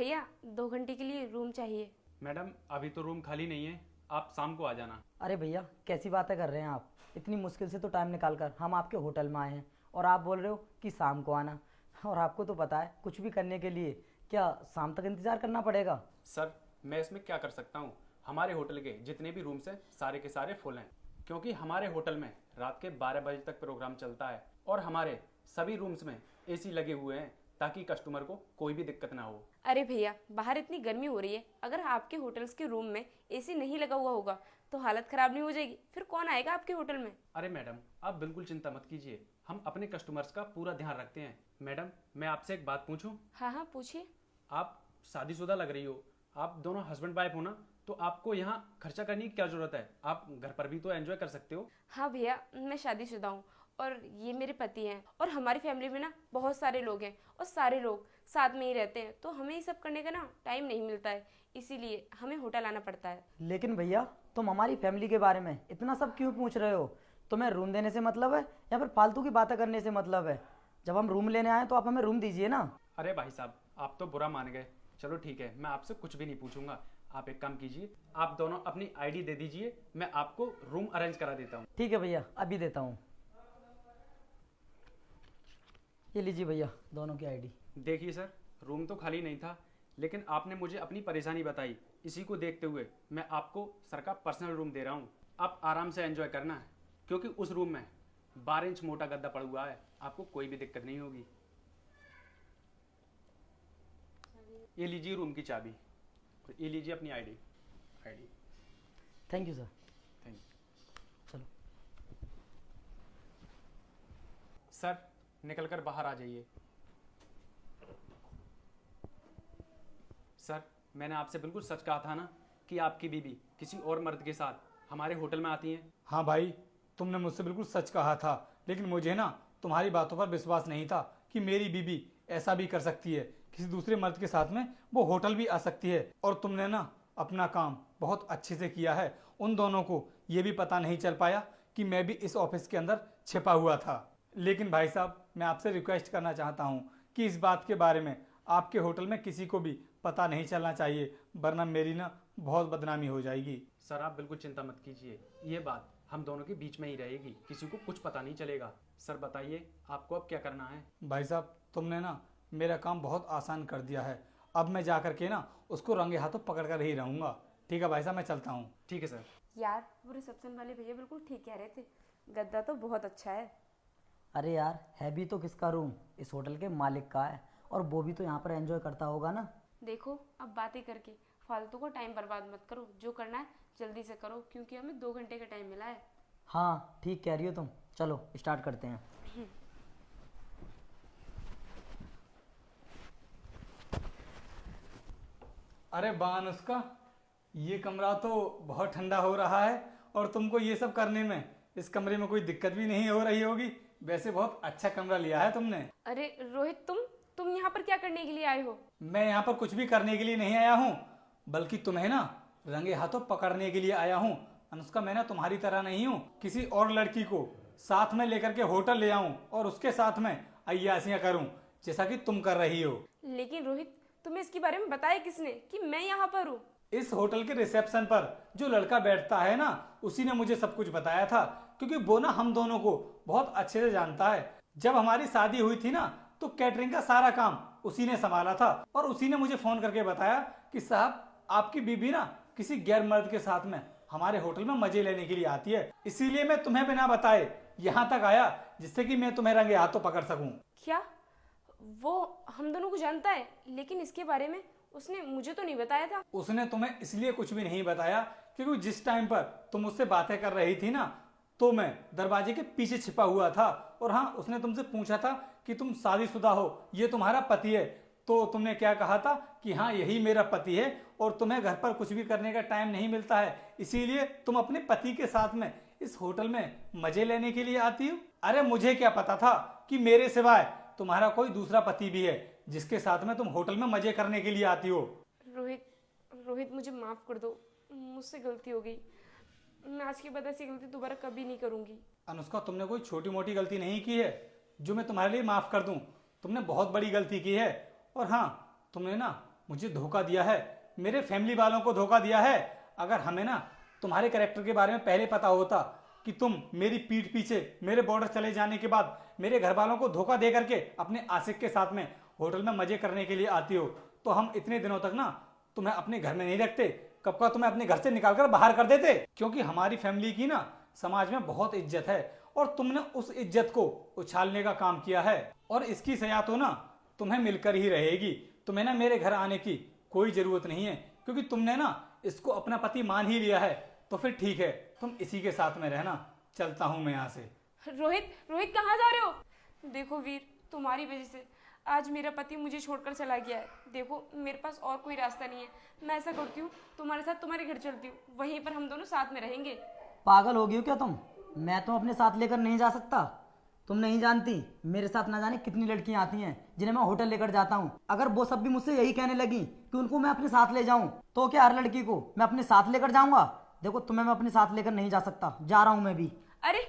भैया 2 घंटे के लिए रूम चाहिए। मैडम अभी तो रूम खाली नहीं है, आप शाम को आ जाना। अरे भैया कैसी बातें कर रहे हैं आप? इतनी मुश्किल से तो टाइम निकाल कर हम आपके होटल में आए हैं और आप बोल रहे हो कि शाम को आना। और आपको तो पता है कुछ भी करने के लिए क्या शाम तक इंतजार करना पड़ेगा? सर मैं इसमें क्या कर सकता हूँ, हमारे होटल के जितने भी रूम्स हैं सारे के सारे फुल हैं, क्योंकि हमारे होटल में रात के 12 बजे तक प्रोग्राम चलता है और हमारे सभी रूम्स में एसी लगे हुए हैं ताकि कस्टमर को कोई भी दिक्कत ना हो। अरे भैया बाहर इतनी गर्मी हो रही है, अगर आपके होटल्स के रूम में एसी नहीं लगा हुआ होगा तो हालत खराब नहीं हो जाएगी? फिर कौन आएगा आपके होटल में? अरे मैडम आप बिल्कुल चिंता मत कीजिए, हम अपने कस्टमर्स का पूरा ध्यान रखते हैं। मैडम मैं आपसे एक बात पूछूं? हाँ हाँ पूछिए। आप शादीशुदा लग रही हो, आप दोनों हस्बैंड वाइफ हो ना, तो आपको यहाँ खर्चा करने की क्या जरूरत है? आप घर पर भी तो एंजॉय कर सकते हो। हाँ भैया मैं शादीशुदा हूँ और ये मेरे पति हैं और हमारी फैमिली में ना बहुत सारे लोग हैं और सारे लोग साथ में ही रहते हैं, तो हमें ये सब करने का ना टाइम नहीं मिलता है, इसीलिए हमें होटल आना पड़ता है। लेकिन भैया तुम हमारी फैमिली के बारे में इतना सब क्यों पूछ रहे हो? तुम्हें रूम देने से मतलब है या फिर फालतू की बातें करने से मतलब है? जब हम रूम लेने आए तो आप हमें रूम दीजिए ना। अरे भाई साहब आप तो बुरा मान गए, चलो ठीक है मैं आपसे कुछ भी नहीं पूछूंगा। आप एक काम कीजिए, आप दोनों अपनी आईडी दे दीजिए, मैं आपको रूम अरेंज करा देता हूँ। ठीक है भैया अभी देता हूँ, ये लीजिए भैया दोनों की आईडी। देखिए सर रूम तो खाली नहीं था, लेकिन आपने मुझे अपनी परेशानी बताई, इसी को देखते हुए मैं आपको सर का पर्सनल रूम दे रहा हूँ। आप आराम से एंजॉय करना है, क्योंकि उस रूम में 12 इंच मोटा गद्दा पड़ा हुआ है, आपको कोई भी दिक्कत नहीं होगी। ये लीजिए रूम की चाबी, ये लीजिए अपनी ID. Thank you sir. Thank you. चलो सर निकल कर बाहर आ जाइए। सर मैंने आपसे बिल्कुल सच कहा था ना कि आपकी बीवी किसी और मर्द के साथ हमारे होटल में आती हैं। हाँ भाई तुमने मुझसे बिल्कुल सच कहा था, लेकिन मुझे ना तुम्हारी बातों पर विश्वास नहीं था कि मेरी बीवी ऐसा भी कर सकती है, किसी दूसरे मर्द के साथ में वो होटल भी आ सकती है। और तुमने ना अपना काम बहुत अच्छे से किया है। उन दोनों को ये भी पता नहीं चल पाया कि मैं भी इस ऑफिस के अंदर छिपा हुआ था। लेकिन भाई साहब मैं आपसे रिक्वेस्ट करना चाहता हूँ कि इस बात के बारे में आपके होटल में किसी को भी पता नहीं चलना चाहिए, वरना मेरी ना बहुत बदनामी हो जाएगी। सर आप बिल्कुल चिंता मत कीजिए, ये बात हम दोनों के बीच में ही रहेगी, किसी को कुछ पता नहीं चलेगा। सर बताइए आपको अब क्या करना है? भाई साहब तुमने ना मेरा काम बहुत आसान कर दिया है, अब मैं जा कर के ना उसको रंगे हाथों पकड़ कर ही रहूँगा। ठीक है भाई साहब मैं चलता हूँ। ठीक है सर। यार वो रिसेप्शन वाले भैया बिल्कुल ठीक कह रहे थे, गद्दा तो बहुत अच्छा है। अरे यार है भी तो किसका रूम? इस होटल के मालिक का है, और वो भी तो यहाँ पर एंजॉय करता होगा ना। देखो अब बातें करके फालतू को टाइम बर्बाद मत करो, जो करना है जल्दी से करो क्योंकि हमें 2 घंटे का टाइम मिला है। हाँ ठीक कह रही हो तुम, चलो स्टार्ट करते हैं। अरे बान उसका, ये कमरा तो बहुत ठंडा हो रहा है और तुमको ये सब करने में इस कमरे में कोई दिक्कत भी नहीं हो रही होगी। वैसे बहुत अच्छा कमरा लिया है तुमने। अरे रोहित तुम यहाँ पर क्या करने के लिए आए हो? मैं यहाँ पर कुछ भी करने के लिए नहीं आया हूँ, बल्कि तुम्हें ना रंगे हाथों पकड़ने के लिए आया हूँ। अनुष्का मैं ना तुम्हारी तरह नहीं हूँ, किसी और लड़की को साथ में लेकर के होटल ले आऊं और उसके साथ में अय्यासियां करूं जैसा कि तुम कर रही हो। लेकिन रोहित तुम्हें इसके बारे में बताया किसने कि मैं यहाँ पर हूँ? इस होटल के रिसेप्शन पर जो लड़का बैठता है ना, उसी ने मुझे सब कुछ बताया था, क्योंकि वो ना हम दोनों को बहुत अच्छे से जानता है। जब हमारी शादी हुई थी ना तो कैटरिंग का सारा काम उसी ने संभाला था, और उसी ने मुझे फोन करके बताया कि साहब आपकी बीबी ना किसी गैर मर्द के साथ में हमारे होटल में मजे लेने के लिए आती है, इसीलिए मैं तुम्हें बिना बताए यहाँ तक आया जिससे कि मैं तुम्हें रंगे हाथों पकड़ सकूं। क्या वो हम दोनों को जानता है? लेकिन इसके बारे में उसने मुझे तो नहीं बताया था। उसने तुम्हें इसलिए कुछ भी नहीं बताया क्योंकि जिस टाइम पर तुम उससे बातें कर रही थी ना, तो मैं दरवाजे के पीछे छिपा हुआ था। और हाँ, उसने तुमसे पूछा था कि तुम शादीशुदा हो, ये तुम्हारा पति है, तो तुमने क्या कहा था कि हाँ यही मेरा पति है और तुम्हें घर पर कुछ भी करने का टाइम नहीं मिलता है, इसीलिए तुम अपने पति के साथ में इस होटल में मजे लेने के लिए आती हो। अरे मुझे क्या पता था कि मेरे सिवाय तुम्हारा कोई दूसरा पति भी है जिसके साथ में तुम होटल में मजे करने के लिए आती हो। रोहित मुझे माफ कर दो, मुझसे गलती हो गई। मैं आज के बाद ऐसी गलती दोबारा कभी नहीं करूंगी। अनुष्का तुमने कोई छोटी मोटी गलती नहीं की है जो मैं तुम्हारे लिए माफ कर दूं, तुमने बहुत बड़ी गलती की है। और हाँ, तुमने ना मुझे धोखा दिया है, मेरे फैमिली वालों को धोखा दिया है। अगर हमें ना तुम्हारे कैरेक्टर के बारे में पहले पता होता कि तुम मेरी पीठ पीछे मेरे बॉर्डर चले जाने के बाद मेरे घर वालों को धोखा दे करके अपने आशिक के साथ में होटल में मजे करने के लिए आती हो, तो हम इतने दिनों तक ना तुम्हें अपने घर में नहीं रखते, कब का तुम्हें अपने घर से निकालकर बाहर कर देते। क्योंकि हमारी फैमिली की ना समाज में बहुत इज्जत है और तुमने उस इज्जत को उछालने का काम किया है, और इसकी सजा तो ना तुम्हें मिलकर ही रहेगी। तुम्हें ना मेरे घर आने की कोई जरूरत नहीं है, क्योंकि तुमने ना इसको अपना पति मान ही लिया है। तो फिर ठीक है, तुम इसी के साथ में रहना, चलता हूं मैं यहाँ से। रोहित, रोहित कहाँ जा रहे हो? देखो वीर, तुम्हारी वजह से आज मेरा पति मुझे छोड़कर चला गया है। देखो मेरे पास और कोई रास्ता नहीं है, मैं ऐसा करती हूँ तुम्हारे साथ तुम्हारे घर चलती हूँ, वहीं पर हम दोनों साथ में रहेंगे। पागल हो गई हो क्या तुम? मैं तो अपने साथ लेकर नहीं जा सकता। तुम नहीं जानती मेरे साथ ना जाने कितनी लड़कियां आती हैं जिन्हें मैं होटल लेकर जाता हूँ। अगर वो सब भी मुझसे यही कहने लगी कि उनको मैं अपने साथ ले जाऊं, तो क्या हर लड़की को मैं अपने साथ लेकर जाऊंगा? देखो तुम्हें मैं अपने साथ लेकर नहीं जा सकता, जा रहा हूं मैं भी। अरे